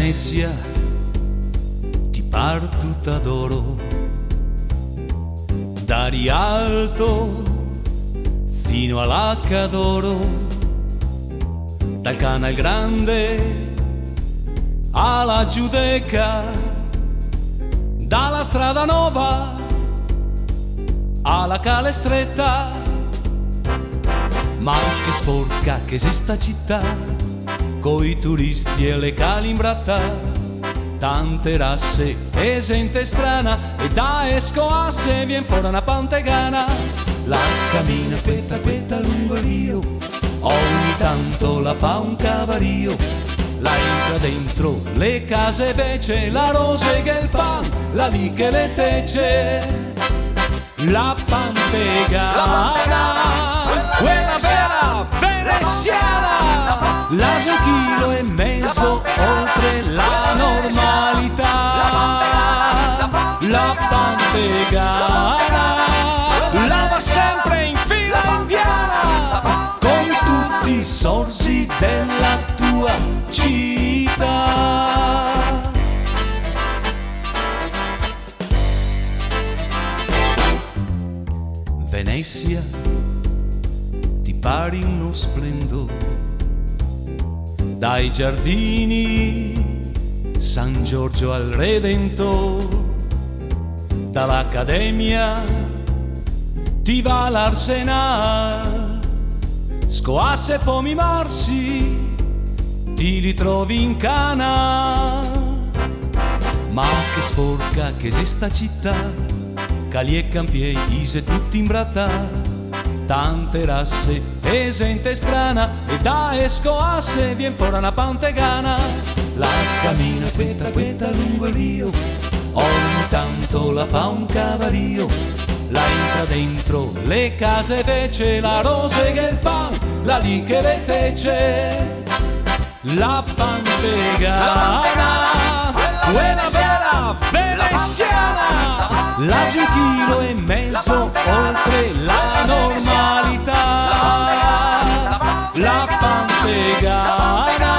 Venezia, ti par tutta d'oro, da Rialto fino all'Accadoro, dal Canal Grande alla Giudecca, dalla Strada Nova alla Cale Stretta. Ma che sporca che è sta città, coi turisti e le cali in bratta, tante rasse e gente strana, e da Escoasse vien fuori una pantegana. La cammina quetta lungo il rio, ogni tanto la fa un cavario, la entra dentro le case vece, la rosega e il pan, la lì che le tece. La pantegana, quella vera veneziana, l'ase 1,5 kg oltre la normalità. La pantegana la va sempre in fila indiana, con tutti i sorsi della tua città. Venezia, ti pari uno splendore, dai giardini San Giorgio al Redentore, dall'Accademia ti va l'Arsenal, Scoasse e Pomi Marsi ti ritrovi in Cana. Ma che sporca che è sta città, cali e campiei, ise tutti in bratta, tante rasse e gente strana, e da Escoasse vien fuori una pantegana. La cammina quetta lungo il rio, ogni tanto la fa un cavario, la entra dentro le case vece, la rosega e il pan, la lì che le tece. La pantegana, quella vera veneziana, l'ase 1,5 kg oltre la normalità. La pantegana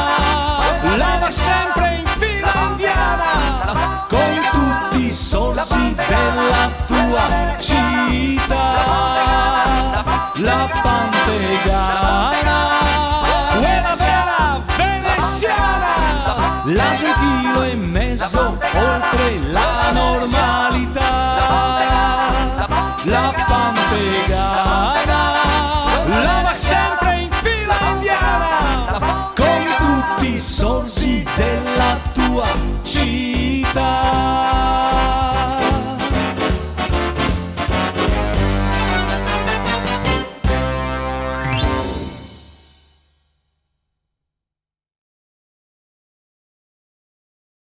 la va sempre in fila indiana, con tutti i sorsi della tua città. La pantegana, quella vera veneziana, l'ase 1,5 kg oltre la normalità.